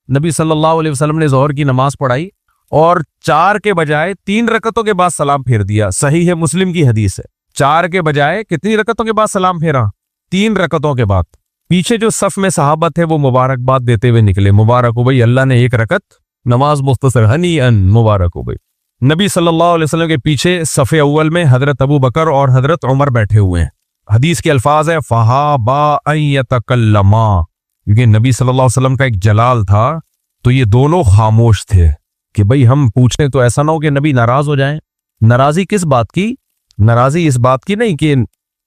نبی صلی اللہ علیہ وسلم نے ظہر کی نماز پڑھائی اور 4 کے بجائے 3 رکعتوں کے بعد سلام پھیر دیا. صحیح ہے، مسلم کی حدیث ہے. 4 کے بجائے کتنی رکعتوں کے بعد سلام پھیرا؟ 3 رکعتوں کے بعد. پیچھے جو صف میں صحابہ تھے وہ مبارکباد دیتے ہوئے نکلے، مبارک ہو بھائی، اللہ نے 1 رکعت نماز مختصر، ہنی ان، مبارک ہو بھائی. نبی صلی اللہ علیہ وسلم کے پیچھے صف اول میں حضرت ابو بکر اور حضرت عمر بیٹھے ہوئے ہیں. حدیث کے الفاظ ہے فَحَابَا أَن يَتَكَلَّمَا، کیونکہ نبی صلی اللہ علیہ وسلم کا ایک جلال تھا تو یہ دونوں خاموش تھے کہ بھئی ہم پوچھیں تو ایسا نہ ہو کہ نبی ناراض ہو جائیں. ناراضی کس بات کی؟ ناراضی اس بات کی نہیں کہ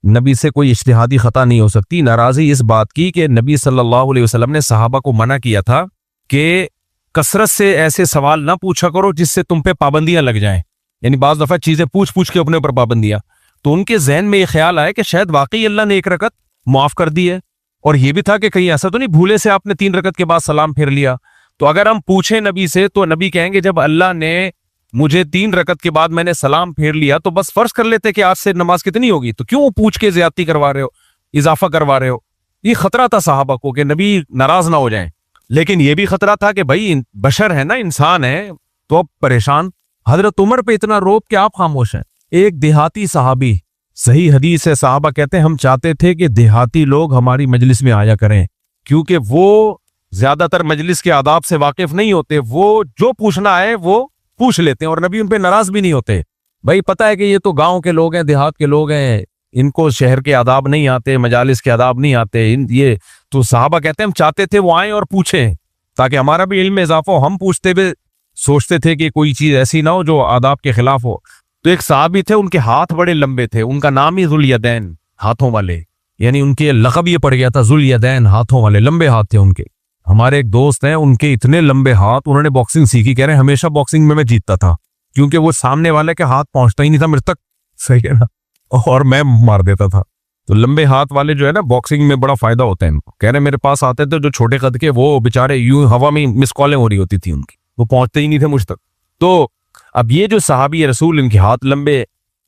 نبی سے کوئی اجتہادی خطا نہیں ہو سکتی، ناراضی اس بات کی کہ نبی صلی اللہ علیہ وسلم نے صحابہ کو منع کیا تھا کہ کثرت سے ایسے سوال نہ پوچھا کرو جس سے تم پہ پابندیاں لگ جائیں. یعنی بعض دفعہ چیزیں پوچھ کے اپنے اوپر پابندیاں، تو ان کے ذہن میں یہ خیال آیا کہ شاید واقعی اللہ نے 1 رکعت معاف کر دی ہے، اور یہ بھی تھا کہ کہیں ایسا تو نہیں بھولے سے آپ نے 3 رکعت کے بعد سلام پھیر لیا. تو اگر ہم پوچھیں نبی سے تو نبی کہیں گے جب اللہ نے مجھے 3 رکعت کے بعد میں نے سلام پھیر لیا تو بس فرض کر لیتے کہ آج سے نماز کتنی ہوگی، تو کیوں پوچھ کے زیادتی کروا رہے ہو، اضافہ کروا رہے ہو. یہ خطرہ تھا صحابہ کو کہ نبی ناراض نہ ہو جائیں. لیکن یہ بھی خطرہ تھا کہ بھائی بشر ہے نا، انسان ہے تو اب پریشان. حضرت عمر پہ اتنا روب کہ آپ خاموش ہیں. ایک دیہاتی صحابی، صحیح حدیث ہے، صحابہ کہتے ہیں ہم چاہتے تھے کہ دیہاتی لوگ ہماری مجلس میں آیا کریں کیونکہ وہ زیادہ تر مجلس کے آداب سے واقف نہیں ہوتے، وہ جو پوچھنا ہے وہ پوچھ لیتے ہیں اور نبی ان پہ ناراض بھی نہیں ہوتے. بھائی پتہ ہے کہ یہ تو گاؤں کے لوگ ہیں، دیہات کے لوگ ہیں، ان کو شہر کے آداب نہیں آتے، مجالس کے آداب نہیں آتے. یہ تو صحابہ کہتے ہیں ہم چاہتے تھے وہ آئیں اور پوچھیں تاکہ ہمارا بھی علم میں اضافہ ہو. ہم پوچھتے ہوئے سوچتے تھے کہ کوئی چیز ایسی نہ ہو جو آداب کے خلاف ہو. تو ایک صحابی تھے، ان کے ہاتھ بڑے لمبے تھے، ان کا نام ہی ذوالیدین، ہاتھوں والے، یعنی ان کے لقب یہ پڑ گیا تھا ذوالیدین، ہاتھوں والے، لمبے ہاتھ تھے ان کے. ہمارے ایک دوست ہیں، ان کے اتنے لمبے ہاتھ، انہوں نے باکسنگ سیکھی، کہہ رہے ہیں ہمیشہ باکسنگ میں جیتتا تھا کیونکہ وہ سامنے والے کے ہاتھ پہنچتا ہی نہیں تھا میرے تک، صحیح ہے نا، اور میں مار دیتا تھا. تو لمبے ہاتھ والے جو ہے نا باکسنگ میں بڑا فائدہ ہوتا ہے ان کو. کہہ رہے ہیں میرے پاس آتے تھے جو چھوٹے قد کے، وہ بےچارے یوں ہوا میں مس کالیں ہو رہی ہوتی تھی ان کی، وہ پہنچتے ہی نہیں تھے مجھ تک. تو اب یہ جو صحابی رسول، ان کے ہاتھ لمبے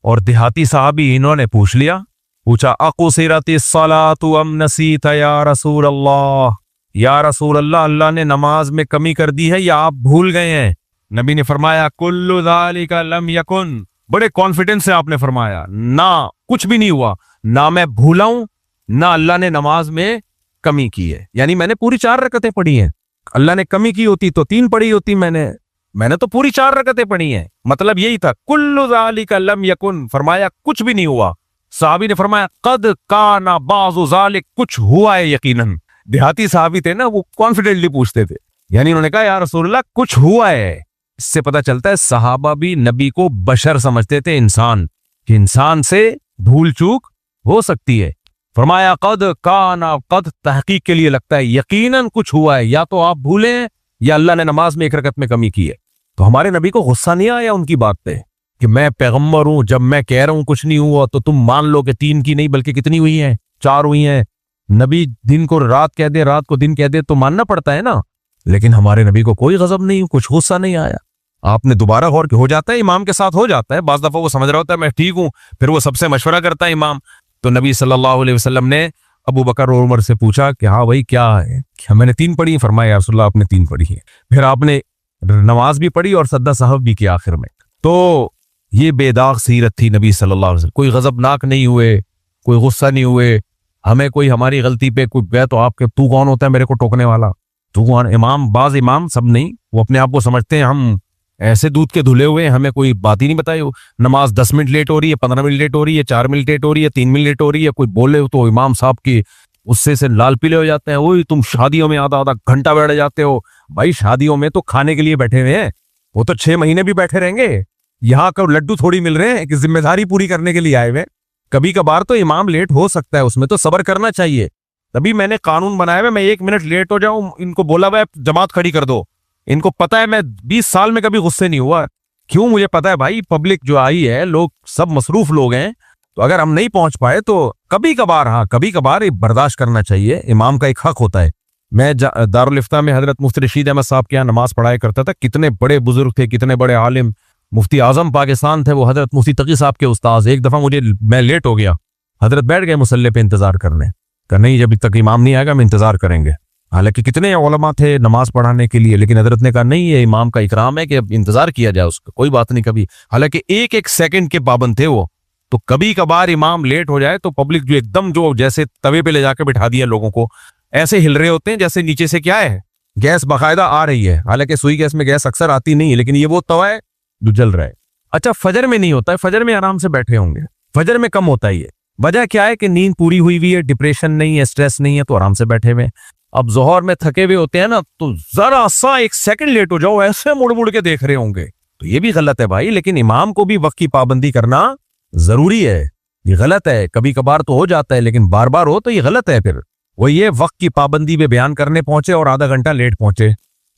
اور دیہاتی صحابی، انہوں نے پوچھا اقصرت الصلاۃ ام نسیت یا رسول اللہ، یا رسول اللہ، اللہ نے نماز میں کمی کر دی ہے یا آپ بھول گئے ہیں؟ نبی نے فرمایا کل ذالک لم یکن، بڑے کانفیڈنس سے آپ نے فرمایا نہ کچھ بھی نہیں ہوا، نہ میں بھولا ہوں نہ اللہ نے نماز میں کمی کی ہے. یعنی میں نے پوری 4 رکعتیں پڑھی ہیں، اللہ نے کمی کی ہوتی تو 3 پڑھی ہوتی، میں نے تو پوری 4 رکعتیں پڑھی ہیں. مطلب یہی تھا کل ذالک لم یکن، فرمایا کچھ بھی نہیں ہوا. صحابی نے فرمایا قد کان بعض ذالک، کچھ ہوا ہے یقیناً. دیہاتی صحابی تھے نا، وہ کانفیڈنٹلی پوچھتے تھے، یعنی انہوں نے کہا یا رسول اللہ کچھ ہوا ہے. اس سے پتہ چلتا ہے صحابہ بھی نبی کو بشر سمجھتے تھے، انسان، کہ انسان سے بھول چوک ہو سکتی ہے. فرمایا قد کان، قد تحقیق کے لیے لگتا ہے یقیناً کچھ ہوا ہے، یا تو آپ بھولے ہیں یا اللہ نے نماز میں 1 رکعت میں کمی کی ہے. تو ہمارے نبی کو غصہ نہیں آیا ان کی بات پہ کہ میں پیغمبر ہوں، جب میں کہہ رہا ہوں کچھ نہیں ہوا تو تم مان لو کہ 3 کی نہیں بلکہ کتنی ہوئی ہیں، 4 ہوئی ہیں. نبی دن کو رات کہہ دے، رات کو دن کہہ دے تو ماننا پڑتا ہے نا. لیکن ہمارے نبی کو کوئی غضب نہیں، کچھ غصہ نہیں آیا. آپ نے دوبارہ غور ہو جاتا ہے، امام کے ساتھ ہو جاتا ہے، بعض دفعہ وہ سمجھ رہا ہوتا ہے میں ٹھیک ہوں، پھر وہ سب سے مشورہ کرتا ہے امام. تو نبی صلی اللہ علیہ وسلم نے ابو بکر اور عمر سے پوچھا کہ ہاں بھائی کیا ہے، کہ میں نے 3 پڑھی. فرمایا یا رسول اللہ آپ نے 3 پڑھی ہیں. پھر آپ نے نماز بھی پڑھی اور سجدہ سہو بھی کیا آخر میں. تو یہ بے داغ سیرت تھی نبی صلی اللہ علیہ وسلم. کوئی غضبناک نہیں ہوئے، کوئی غصہ نہیں ہوئے. ہمیں کوئی ہماری غلطی پہ کوئی گئے تو آپ کے تو کون ہوتا ہے میرے کو ٹوکنے والا، تو کون؟ امام، بعض امام، سب نہیں، وہ اپنے آپ کو سمجھتے ہیں ہم ایسے دودھ کے دھلے ہوئے، ہمیں کوئی بات ہی نہیں بتائی. نماز 10 منٹ لیٹ ہو رہی ہے، 15 منٹ لیٹ ہو رہی ہے، 4 منٹ لیٹ ہو رہی ہے، 3 منٹ لیٹ ہو رہی ہے، کوئی بولے تو امام صاحب کی غصے سے لال پیلے ہو جاتے ہیں. وہی تم شادیوں میں آدھا گھنٹہ بیٹھ جاتے ہو. بھائی شادیوں میں تو کھانے کے لیے بیٹھے ہوئے ہیں، وہ تو 6 مہینے بھی بیٹھے رہیں گے. یہاں کا لڈو تھوڑی مل رہے ہیں کہ ذمہ داری پوری کرنے کے لیے آئے ہوئے. کبھی کبھار تو امام لیٹ ہو سکتا ہے، اس میں تو صبر کرنا چاہیے. تبھی میں نے قانون بنایا ہے، میں 1 منٹ لیٹ ہو جاؤں ان کو بولا ہوا ہے جماعت کھڑی کر دو. ان کو پتا ہے میں 20 سال میں کبھی غصے نہیں ہوا. کیوں؟ مجھے پتا ہے بھائی پبلک جو آئی ہے، لوگ سب مصروف لوگ ہیں، تو اگر ہم نہیں پہنچ پائے تو کبھی کبھار، ہاں کبھی کبھار برداشت کرنا چاہیے، امام کا ایک حق ہوتا ہے. میں دارالفتہ میں حضرت مفتی رشید احمد صاحب کے یہاں نماز پڑھایا کرتا تھا. کتنے بڑے بزرگ تھے، کتنے بڑے عالم، مفتی اعظم پاکستان تھے وہ، حضرت مفتی تقی صاحب کے استاذ. ایک دفعہ میں لیٹ ہو گیا، حضرت بیٹھ گئے مصلی پہ انتظار کرنے، کہ نہیں جب تک امام نہیں آئے گا ہم انتظار کریں گے. حالانکہ کتنے علماء تھے نماز پڑھانے کے لیے، لیکن حضرت نے کہا نہیں، یہ امام کا اکرام ہے کہ اب انتظار کیا جائے اس کا، کوئی بات نہیں کبھی. حالانکہ ایک ایک سیکنڈ کے پابند تھے وہ. تو کبھی کبھار امام لیٹ ہو جائے تو پبلک جو ایک دم جو جیسے توے پہ لے جا کے بٹھا دیا لوگوں کو، ایسے ہل رہے ہوتے ہیں جیسے نیچے سے کیا ہے، گیس باقاعدہ آ رہی ہے. حالانکہ سوئی گیس میں گیس اکثر آتی نہیں ہے، لیکن یہ وہ توا ہے جو جل رہا ہے. اچھا فجر میں نہیں ہوتا ہے، فجر میں آرام سے بیٹھے ہوں گے، فجر میں کم ہوتا ہے. یہ وجہ کیا ہے کہ نیند پوری ہوئی ہوئی ہے، ڈپریشن نہیں ہے، سٹریس نہیں ہے، تو آرام سے بیٹھے ہوئے. اب ظہر میں تھکے ہوئے ہوتے ہیں نا، تو ذرا سا ایک سیکنڈ لیٹ ہو جاؤ ایسے مڑ مڑ کے دیکھ رہے ہوں گے، تو یہ بھی غلط ہے بھائی. لیکن امام کو بھی وقت کی پابندی کرنا ضروری ہے. یہ غلط ہے، کبھی کبھار تو ہو جاتا ہے، لیکن بار بار ہو تو یہ غلط ہے. پھر وہ یہ وقت کی پابندی پہ بیان کرنے پہنچے اور آدھا گھنٹہ لیٹ پہنچے،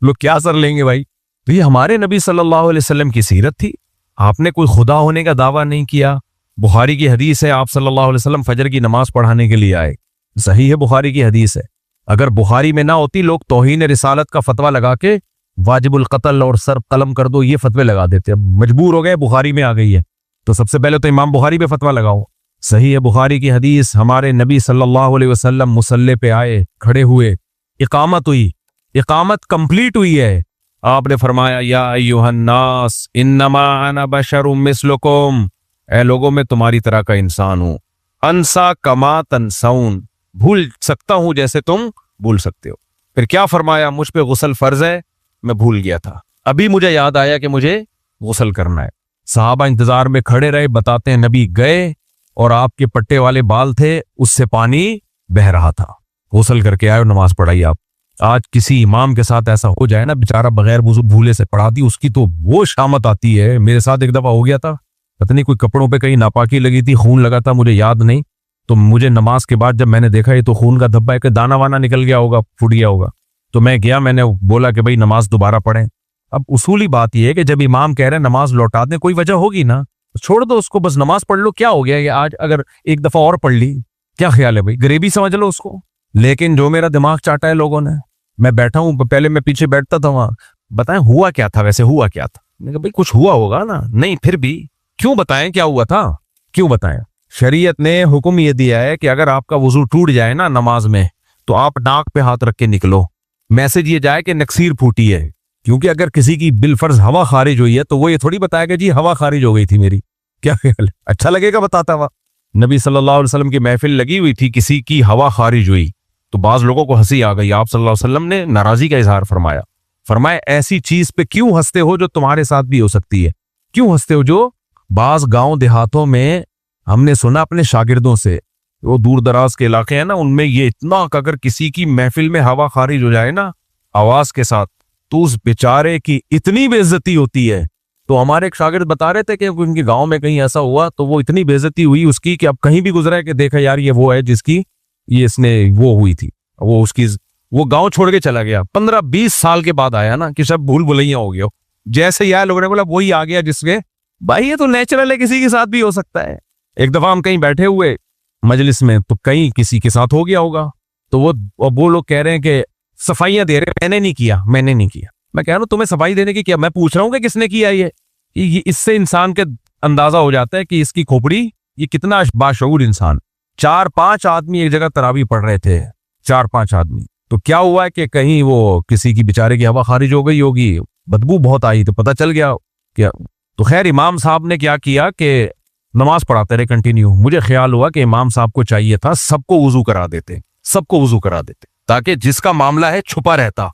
لوگ کیا اثر لیں گے بھائی. تو یہ ہمارے نبی صلی اللہ علیہ وسلم کی سیرت تھی. آپ نے کوئی خدا ہونے کا دعویٰ نہیں کیا. بخاری کی حدیث ہے، آپ صلی اللہ علیہ وسلم فجر کی نماز پڑھانے کے لیے آئے. صحیح ہے، بخاری کی حدیث ہے. اگر بخاری میں نہ ہوتی، لوگ توہین رسالت کا فتویٰ لگا کے واجب القتل اور سر قلم کر دو یہ فتوے لگا دیتے. اب مجبور ہو گئے، بخاری میں آ گئی ہے تو سب سے پہلے تو امام بخاری پہ فتویٰ لگاؤ. صحیح ہے بخاری کی حدیث، ہمارے نبی صلی اللہ علیہ وسلم مصلی پہ آئے، کھڑے ہوئے، اقامت ہوئی، اقامت کمپلیٹ ہوئی ہے. آپ نے فرمایا یا ایھا الناس انما انا بشر مثلکم، اے لوگوں میں تمہاری طرح کا انسان ہوں. انسا کما تنسون، بھول سکتا ہوں جیسے تم بھول سکتے ہو. پھر کیا فرمایا، مجھ پہ غسل فرض ہے، میں بھول گیا تھا، ابھی مجھے یاد آیا کہ مجھے غسل کرنا ہے. صحابہ انتظار میں کھڑے رہے. بتاتے ہیں نبی گئے اور آپ کے پٹے والے بال تھے، اس سے پانی بہ رہا تھا. غسل کر کے آئے اور نماز پڑھائی. آپ آج کسی امام کے ساتھ ایسا ہو جائے نا، بیچارہ بغیر وضو بھولے سے پڑھا دی، اس کی تو وہ شامت آتی ہے. میرے ساتھ ایک دفعہ ہو گیا تھا، پتہ نہیں کوئی کپڑوں پہ کہیں ناپاکی لگی تھی، خون لگا تھا، مجھے یاد نہیں. تو مجھے نماز کے بعد جب میں نے دیکھا یہ تو خون کا دھبا ہے، کہ دانا وانا نکل گیا ہوگا، پھٹ گیا ہوگا. تو میں گیا، میں نے بولا کہ بھائی نماز دوبارہ پڑھیں. اب اصولی بات یہ ہے کہ جب امام کہہ رہے ہیں نماز لوٹا دیں، کوئی وجہ ہوگی نا، چھوڑ دو اس کو، بس نماز پڑھ لو. کیا ہو گیا یہ آج اگر ایک دفعہ اور پڑھ لی، کیا خیال ہے بھائی، غریبی سمجھ لو اس کو. لیکن جو میرا دماغ چاٹا ہے لوگوں نے، میں بیٹھا ہوں، پہلے میں پیچھے بیٹھتا تھا وہاں، بتائیں ہوا کیا تھا، ویسے ہوا کیا تھا. میں کہا بھائی کچھ ہوا ہوگا نا، نہیں پھر بھی کیوں بتائیں کیا ہوا تھا، کیوں بتائیں. شریعت نے حکم یہ دیا ہے کہ اگر آپ کا وضو ٹوٹ جائے نا نماز میں، تو آپ ناک پہ ہاتھ رکھ کے نکلو، میسج یہ جائے کہ نکسیر پھوٹی ہے. کیونکہ اگر کسی کی بالفرض ہوا خارج ہوئی ہے تو وہ یہ تھوڑی بتائے گا جی ہوا خارج ہو گئی تھی میری. کیا خیال ہے، اچھا لگے گا بتاتا ہوا. نبی صلی اللہ علیہ وسلم کی محفل لگی ہوئی تھی، کسی کی ہوا خارج ہوئی تو بعض لوگوں کو ہنسی آ گئی. آپ صلی اللہ علیہ وسلم نے ناراضی کا اظہار فرمایا. فرمایا ایسی چیز پہ کیوں ہنستے ہو جو تمہارے ساتھ بھی ہو سکتی ہے. کیوں ہنستے ہو؟ جو بعض گاؤں دیہاتوں میں ہم نے سنا اپنے شاگردوں سے، وہ دور دراز کے علاقے ہیں نا، ان میں یہ اتنا کہ اگر کسی کی محفل میں ہوا خارج ہو جائے نا آواز کے ساتھ، تو اس بیچارے کی اتنی بے عزتی ہوتی ہے. تو ہمارے ایک شاگرد بتا رہے تھے کہ ان کے گاؤں میں کہیں ایسا ہوا تو وہ اتنی بے عزتی ہوئی اس کی کہ اب کہیں بھی گزرا ہے کہ دیکھا یار یہ وہ ہے جس کی یہ اس نے وہ ہوئی تھی، وہ اس کی وہ گاؤں چھوڑ کے چلا گیا. 15-20 سال کے بعد آیا نا، کہ سب بھول بھلیاں ہو گیا. جیسے ہی آیا لوگوں نے بولا وہی آ گیا جس کے، بھائی یہ تو نیچرل ہے، کسی کے ساتھ بھی ہو سکتا ہے. ایک دفعہ ہم کہیں بیٹھے ہوئے مجلس میں، تو کہیں کسی کے ساتھ ہو گیا ہوگا، تو وہ لوگ کہہ رہے ہیں کہ صفائیاں دے رہے، میں نے نہیں کیا، میں نے نہیں کیا. میں کہہ رہا ہوں تمہیں صفائی دینے کی کیا، میں پوچھ رہا ہوں کہ کس نے کیا. یہ اس سے انسان کے اندازہ ہو جاتا ہے کہ اس کی کھوپڑی یہ کتنا باشعور انسان. 4-5 آدمی ایک جگہ تراویح پڑھ رہے تھے، 4-5 آدمی. تو کیا ہوا ہے کہ کہیں وہ کسی کی بیچارے کی ہوا خارج ہو گئی ہوگی، بدبو بہت آئی تو پتہ چل گیا کیا. تو خیر امام صاحب نے کیا کیا کہ نماز پڑھاتے رہے کنٹینیو. مجھے خیال ہوا کہ امام صاحب کو چاہیے تھا سب کو وضو کرا دیتے، سب کو وضو کرا دیتے، تاکہ جس کا معاملہ ہے چھپا رہتا،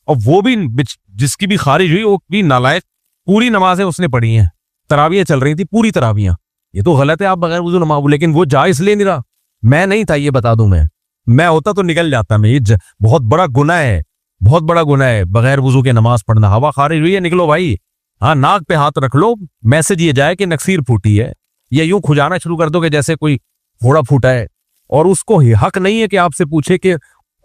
اور وہ بھی جس کی بھی خارج ہوئی وہ بھی نالائق. پوری نمازیں اس نے پڑھی ہیں، تراویح چل رہی تھی پوری تراویح. یہ تو غلط ہے آپ بغیر وضو نماز، لیکن وہ جا اس لیے نہیں رہا. میں نہیں تھا یہ بتا دوں، میں ہوتا تو نکل جاتا. میں یہ بہت بڑا گناہ ہے، بہت بڑا گناہ ہے بغیر وضو کے نماز پڑھنا. ہوا خارج ہوئی ہے نکلو بھائی، ہاں ناک پہ ہاتھ رکھ لو، میسج یہ جائے کہ نکسیر پھوٹی ہے، یا یوں کھجانا شروع کر دو کہ جیسے کوئی گھوڑا پھوٹا ہے. اور اس کو حق نہیں ہے کہ آپ سے پوچھے کہ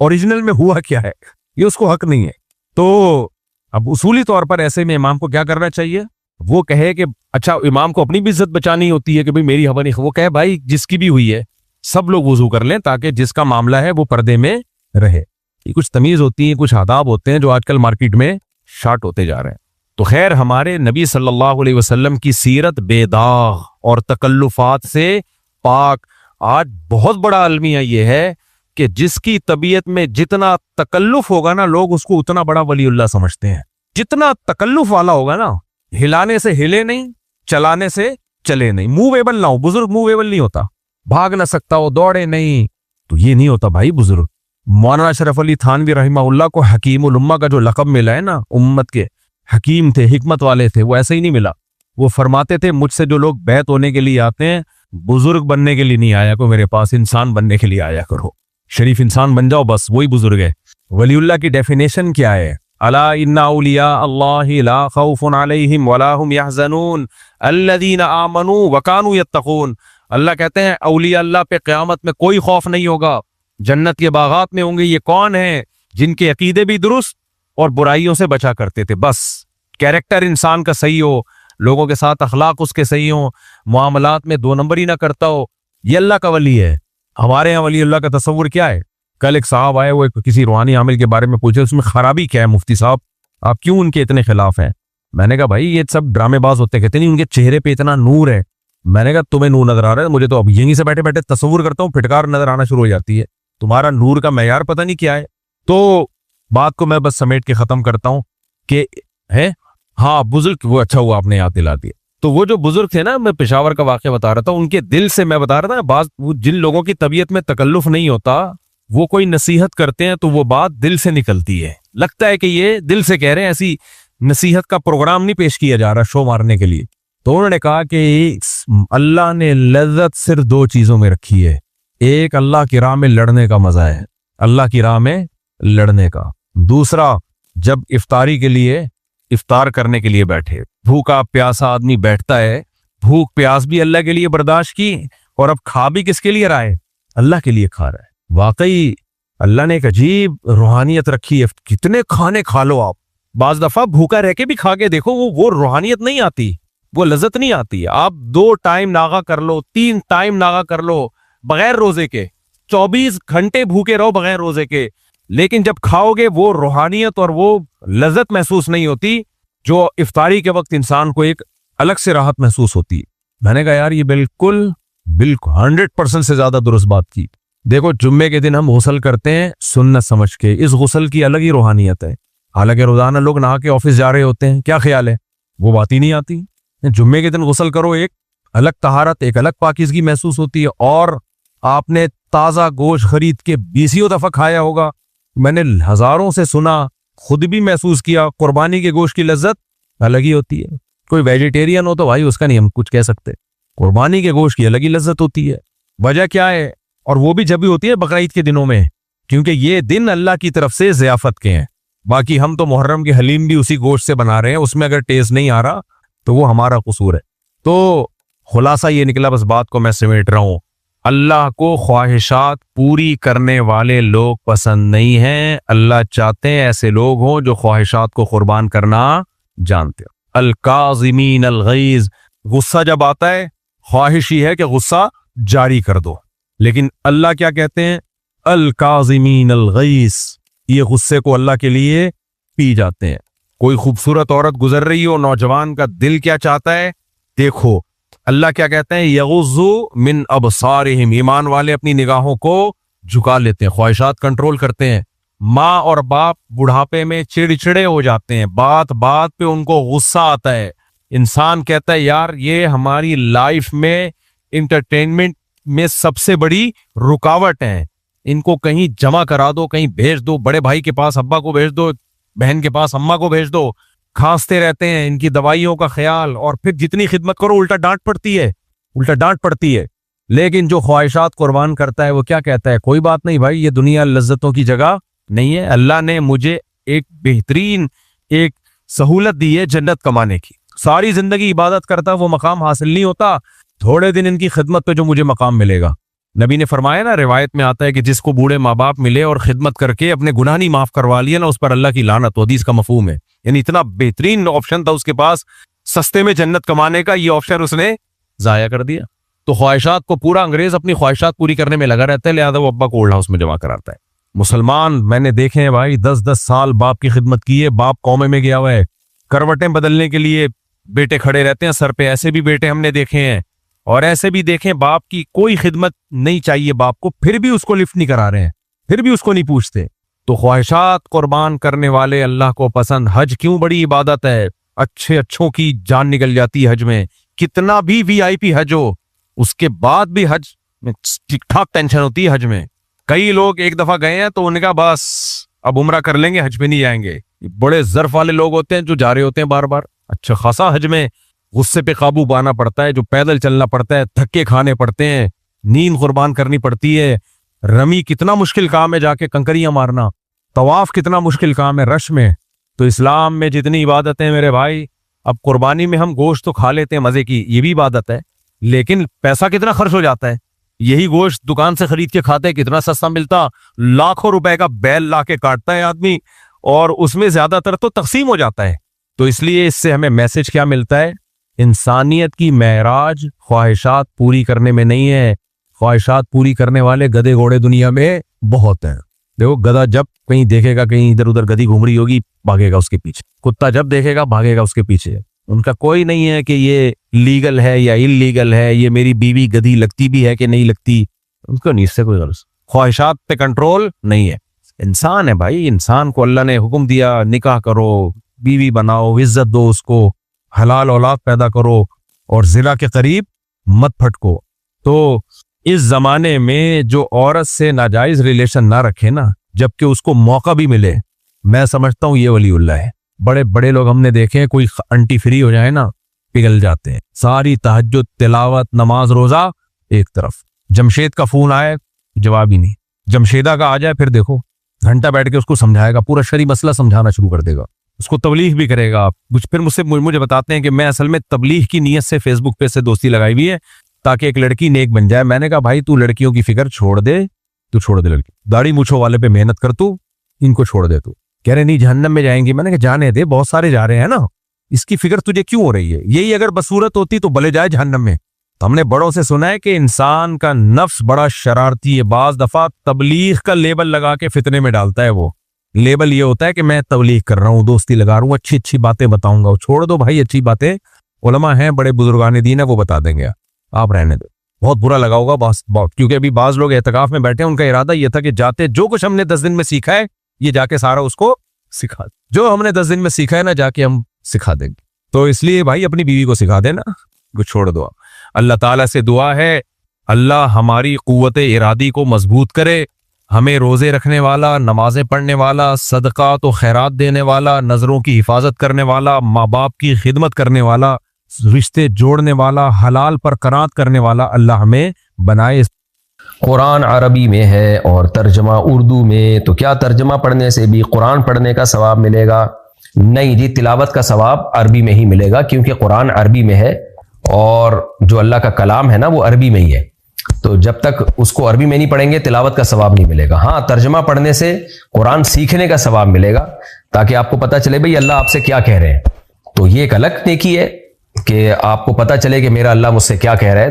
اوریجنل میں ہوا کیا ہے، یہ اس کو حق نہیں ہے. تو اب اصولی طور پر ایسے میں امام کو کیا کرنا چاہیے، وہ کہے کہ اچھا امام کو اپنی بھی عزت بچانی ہوتی ہے کہ بھئی میری ہوا نہیں، وہ کہے بھائی جس کی بھی ہوئی ہے سب لوگ وضو کر لیں تاکہ جس کا معاملہ ہے وہ پردے میں رہے. یہ کچھ تمیز ہوتی ہے، کچھ آداب ہوتے ہیں جو آج کل مارکیٹ میں شارٹ ہوتے جا رہے ہیں. تو خیر ہمارے نبی صلی اللہ علیہ وسلم کی سیرت بے داغ اور تکلفات سے پاک. آج بہت بڑا المیہ یہ ہے کہ جس کی طبیعت میں جتنا تکلف ہوگا نا لوگ اس کو اتنا بڑا ولی اللہ سمجھتے ہیں. جتنا تکلف والا ہوگا نا, ہلانے سے ہلے نہیں, چلانے سے چلے نہیں, موویبل نہ ہو. بزرگ موویبل نہیں ہوتا, بھاگ نہ سکتا ہو, دوڑے نہیں, تو یہ نہیں ہوتا بھائی بزرگ. مولانا اشرف علی تھانوی رحمہ اللہ کو حکیم الامہ کا جو لقب ملا ہے نا, امت کے حکیم تھے, حکمت والے تھے, وہ ایسے ہی نہیں ملا. وہ فرماتے تھے مجھ سے جو لوگ بیعت ہونے کے لیے آتے ہیں بزرگ بننے کے لیے نہیں آیا کرو میرے پاس, انسان بننے کے لیے آیا کرو. شریف انسان بن جاؤ, بس وہی بزرگ ہے. ولی اللہ کی ڈیفینیشن کیا ہے؟ الا ان اولیاء اللہ لا خوف علیہم ولا هم يحزنون الذین آمنوا وکانوا یتقون. اللہ کہتے ہیں اولیاء اللہ پہ قیامت میں کوئی خوف نہیں ہوگا, جنت کے باغات میں ہوں گے. یہ کون ہیں؟ جن کے عقیدے بھی درست اور برائیوں سے بچا کرتے تھے. بس کیریکٹر انسان کا صحیح ہو, لوگوں کے ساتھ اخلاق اس کے صحیح ہوں, معاملات میں دو نمبری نہ کرتا ہو, یہ اللہ کا ولی ہے. ہمارے یہاں ولی اللہ کا تصور کیا ہے؟ کل ایک صاحب آئے, وہ کسی روحانی عامل کے بارے میں پوچھے, اس میں خرابی کیا ہے مفتی صاحب, آپ کیوں ان کے اتنے خلاف ہیں؟ میں نے کہا بھائی یہ سب ڈرامے باز ہوتے, کہتے نہیں ان کے چہرے پہ اتنا نور ہے. میں نے کہا تمہیں نور نظر آ رہا ہے, مجھے تو اب یہیں سے بیٹھے بیٹھے تصور کرتا ہوں پھٹکار نظر آنا شروع ہو جاتی ہے. تمہارا نور کا معیار پتہ نہیں کیا ہے. تو بات کو میں بس سمیٹ کے ختم کرتا ہوں کہ ہے ہاں بزرگ, وہ اچھا ہوا آپ نے یاد دلا دیا. تو وہ جو بزرگ تھے نا, میں پشاور کا واقعہ بتا رہا تھا, ان کے دل سے میں بتا رہا تھا. بعض جن لوگوں کی طبیعت میں تکلف نہیں ہوتا وہ کوئی نصیحت کرتے ہیں تو وہ بات دل سے نکلتی ہے, لگتا ہے کہ یہ دل سے کہہ رہے ہیں, ایسی نصیحت کا پروگرام نہیں پیش کیا جا رہا شو مارنے کے لیے. تو انہوں نے کہا کہ اللہ نے لذت صرف دو چیزوں میں رکھی ہے, ایک اللہ کی راہ میں لڑنے کا مزہ ہے, اللہ کی راہ میں لڑنے کا. دوسرا جب افطاری کے لیے افطار کرنے کے لیے بیٹھے, بھوکا پیاسا آدمی بیٹھتا ہے, بھوک پیاس بھی اللہ کے لیے برداشت کی, اور اب کھا بھی کس کے لیے رہا ہے؟ اللہ کے لیے کھا رہا ہے. واقعی اللہ نے ایک عجیب روحانیت رکھی ہے. کتنے کھانے کھا لو آپ, بعض دفعہ بھوکا رہ کے بھی کھا کے دیکھو, وہ روحانیت نہیں آتی, وہ لذت نہیں آتی. آپ 2 ٹائم ناغا کر لو, 3 ٹائم ناغا کر لو بغیر روزے کے, 24 گھنٹے بھوکے رہو بغیر روزے کے, لیکن جب کھاؤ گے وہ روحانیت اور وہ لذت محسوس نہیں ہوتی جو افطاری کے وقت انسان کو ایک الگ سے راحت محسوس ہوتی ہے. میں نے کہا یار یہ بالکل 100% سے زیادہ درست بات کی. دیکھو جمعے کے دن ہم غسل کرتے ہیں سنت سمجھ کے, اس غسل کی الگ ہی روحانیت ہے. حالانکہ روزانہ لوگ نہا کے آفس جا رہے ہوتے ہیں, کیا خیال ہے, وہ بات ہی نہیں آتی. جمعے کے دن غسل کرو, ایک الگ طہارت, ایک الگ پاکیزگی محسوس ہوتی ہے. اور آپ نے تازہ گوشت خرید کے 20 دفعہ کھایا ہوگا, میں نے ہزاروں سے سنا, خود بھی محسوس کیا, قربانی کے گوشت کی لذت الگ ہی ہوتی ہے. کوئی ویجیٹیرین ہو تو بھائی اس کا نہیں ہم کچھ کہہ سکتے, قربانی کے گوشت کی الگ ہی لذت ہوتی ہے. وجہ کیا ہے؟ اور وہ بھی جب بھی ہوتی ہے بقرعید کے دنوں میں, کیونکہ یہ دن اللہ کی طرف سے ضیافت کے ہیں. باقی ہم تو محرم کے حلیم بھی اسی گوشت سے بنا رہے ہیں, اس میں اگر ٹیسٹ نہیں آ رہا تو وہ ہمارا قصور ہے. تو خلاصہ یہ نکلا, بس بات کو میں سمیٹ رہا ہوں, اللہ کو خواہشات پوری کرنے والے لوگ پسند نہیں ہیں. اللہ چاہتے ہیں ایسے لوگ ہوں جو خواہشات کو قربان کرنا جانتے ہو. الکاظمین الغیظ, غصہ جب آتا ہے خواہش ہی ہے کہ غصہ جاری کر دو, لیکن اللہ کیا کہتے ہیں؟ الکاظمین الغیظ, یہ غصے کو اللہ کے لیے پی جاتے ہیں. کوئی خوبصورت عورت گزر رہی ہو, نوجوان کا دل کیا چاہتا ہے دیکھو, اللہ کیا کہتے ہیں؟ یغضوا من ابصارہم, ایمان والے اپنی نگاہوں کو جھکا لیتے ہیں, خواہشات کنٹرول کرتے ہیں. ماں اور باپ بڑھاپے میں چڑچڑے ہو جاتے ہیں, بات بات پہ ان کو غصہ آتا ہے. انسان کہتا ہے یار یہ ہماری لائف میں انٹرٹینمنٹ میں سب سے بڑی رکاوٹ ہے, ان کو کہیں جمع کرا دو, کہیں بھیج دو, بڑے بھائی کے پاس ابا کو بھیج دو, بہن کے پاس اماں کو بھیج دو. کھانستے رہتے ہیں, ان کی دوائیوں کا خیال, اور پھر جتنی خدمت کرو الٹا ڈانٹ پڑتی ہے. لیکن جو خواہشات قربان کرتا ہے وہ کیا کہتا ہے؟ کوئی بات نہیں بھائی, یہ دنیا لذتوں کی جگہ نہیں ہے. اللہ نے مجھے ایک بہترین ایک سہولت دی ہے جنت کمانے کی. ساری زندگی عبادت کرتا وہ مقام حاصل نہیں ہوتا, تھوڑے دن ان کی خدمت پہ جو مجھے مقام ملے گا. نبی نے فرمایا نا, روایت میں آتا ہے کہ جس کو بوڑھے ماں باپ ملے اور خدمت کر کے اپنے گناہ نہیں معاف کروا لیا نا, اس پر اللہ کی لعنت. حدیث کا مفہوم ہے, یعنی اتنا بہترین آپشن تھا اس کے پاس سستے میں جنت کمانے کا, یہ آپشن اس نے ضائع کر دیا. تو خواہشات کو پورا انگریز اپنی خواہشات پوری کرنے میں لگا رہتا ہے, لہذا وہ ابا کو اولڈ ہاؤس میں جمع کراتا ہے. مسلمان میں نے دیکھے ہیں بھائی 10 سال باپ کی خدمت کی ہے, باپ قومے میں گیا ہوا ہے, کروٹیں بدلنے کے لیے بیٹے کھڑے رہتے ہیں سر پہ. ایسے بھی بیٹے ہم نے دیکھے ہیں, اور ایسے بھی دیکھیں باپ کی کوئی خدمت نہیں چاہیے باپ کو, پھر بھی اس کو لفٹ نہیں کرا رہے ہیں. پھر بھی اس کو نہیں پوچھتے. تو خواہشات قربان کرنے والے اللہ کو پسند. حج کیوں بڑی عبادت ہے, اچھوں کی جان نکل جاتی ہے حج میں. کتنا بھی وی آئی پی حج ہو, اس کے بعد بھی حج میں ٹھیک ٹھاک ٹینشن ہوتی ہے حج میں. کئی لوگ ایک دفعہ گئے ہیں تو انہوں نے کہا بس اب عمرہ کر لیں گے, حج پہ نہیں جائیں گے. بڑے ظرف والے لوگ ہوتے ہیں جو جا رہے ہوتے ہیں بار بار. اچھا خاصا حج میں غصے پہ قابو پانا پڑتا ہے, جو پیدل چلنا پڑتا ہے, دھکے کھانے پڑتے ہیں, نیند قربان کرنی پڑتی ہے. رمی کتنا مشکل کام ہے, جا کے کنکریاں مارنا. طواف کتنا مشکل کام ہے رش میں. تو اسلام میں جتنی عبادتیں میرے بھائی, اب قربانی میں ہم گوشت تو کھا لیتے ہیں مزے کی, یہ بھی عبادت ہے, لیکن پیسہ کتنا خرچ ہو جاتا ہے. یہی گوشت دکان سے خرید کے کھاتے ہیں, کتنا سستا ملتا, لاکھوں روپے کا بیل لا کے کاٹتا ہے آدمی, اور اس میں زیادہ تر تو تقسیم ہو جاتا ہے. تو اس لیے اس سے ہمیں میسج کیا ملتا ہے, انسانیت کی معراج خواہشات پوری کرنے میں نہیں ہے. خواہشات پوری کرنے والے گدھے گھوڑے دنیا میں بہت ہیں. دیکھو گدھا جب کہیں دیکھے گا کہیں ادھر ادھر گدھی گھوم رہی ہوگی, بھاگے گا اس کے پیچھے. کتا جب دیکھے گا بھاگے گا اس کے پیچھے. ان کا کوئی نہیں ہے کہ یہ لیگل ہے یا انلیگل ہے, یہ میری بیوی گدھی لگتی بھی ہے کہ نہیں لگتی, ان کو نہیں اس سے کوئی غرض. خواہشات پہ کنٹرول نہیں ہے. انسان ہے بھائی, انسان کو اللہ نے حکم دیا نکاح کرو, بیوی بناؤ, عزت دو اس کو, حلال اولاد پیدا کرو, اور زنا کے قریب مت پھٹکو. تو اس زمانے میں جو عورت سے ناجائز ریلیشن نہ رکھے نا, جبکہ اس کو موقع بھی ملے, میں سمجھتا ہوں یہ ولی اللہ ہے. بڑے بڑے لوگ ہم نے دیکھے ہیں, کوئی انٹی فری ہو جائے نا پگھل جاتے ہیں. ساری تہجد, تلاوت, نماز, روزہ ایک طرف. جمشید کا فون آئے جواب ہی نہیں, جمشیدہ کا آ جائے پھر دیکھو گھنٹہ بیٹھ کے اس کو سمجھائے گا, پورا شرعی مسئلہ سمجھانا شروع کر دے گا, اس کو تبلیغ بھی کرے گا. پھر مجھے بتاتے ہیں کہ میں اصل میں تبلیغ کی نیت سے فیس بک پہ سے دوستی لگائی ہوئی ہے تاکہ ایک لڑکی نیک بن جائے. میں نے کہا بھائی تو لڑکیوں کی فکر چھوڑ دے, تو چھوڑ دے لڑکی, داڑھی مونچھوں والے پہ محنت کر, تو ان کو چھوڑ دے. تو کہہ رہے نہیں جہنم میں جائیں گی. میں نے کہا جانے دے, بہت سارے جا رہے ہیں نا, اس کی فکر تجھے کیوں ہو رہی ہے؟ یہی اگر بصورت ہوتی تو بھلے جائے جہنم میں. تو ہم نے بڑوں سے سنا ہے کہ انسان کا نفس بڑا شرارتی ہے, بعض دفعہ تبلیغ کا لیبل لگا کے فتنے میں ڈالتا ہے. وہ لیبل یہ ہوتا ہے کہ میں تبلیغ کر رہا ہوں, دوستی لگا رہا ہوں, اچھی باتیں بتاؤں گا. چھوڑ دو بھائی اچھی باتیں, علماء ہیں بڑے بزرگان دین ہیں, وہ بتا دیں گے, آپ رہنے دو. بہت برا لگا ہوگا بہت, کیونکہ ابھی بعض لوگ اعتکاف میں بیٹھے ہیں, ان کا ارادہ یہ تھا کہ جاتے جو کچھ ہم نے 10 دن میں سیکھا ہے یہ جا کے سارا اس کو سکھا, جو ہم نے 10 دن میں سیکھا ہے نا جا کے ہم سکھا دیں گے. تو اس لیے بھائی اپنی بیوی کو سکھا دینا, کچھ چھوڑ دو. اللہ تعالیٰ سے دعا ہے اللہ ہماری قوت ارادی کو مضبوط کرے, ہمیں روزے رکھنے والا, نمازیں پڑھنے والا, صدقات و خیرات دینے والا, نظروں کی حفاظت کرنے والا, ماں باپ کی خدمت کرنے والا, رشتے جوڑنے والا, حلال پر قناعت کرنے والا اللہ ہمیں بنائے. قرآن عربی میں ہے اور ترجمہ اردو میں, تو کیا ترجمہ پڑھنے سے بھی قرآن پڑھنے کا ثواب ملے گا؟ نہیں جی, تلاوت کا ثواب عربی میں ہی ملے گا, کیونکہ قرآن عربی میں ہے اور جو اللہ کا کلام ہے نا وہ عربی میں ہی ہے. تو جب تک اس کو عربی میں نہیں پڑھیں گے تلاوت کا ثواب نہیں ملے گا. ہاں ترجمہ پڑھنے سے قرآن سیکھنے کا ثواب ملے گا, تاکہ آپ کو پتہ چلے بھئی اللہ آپ سے کیا کہہ رہے ہیں. تو یہ ایک الگ نیکی ہے کہ آپ کو پتہ چلے کہ میرا اللہ مجھ سے کیا کہہ رہا ہے.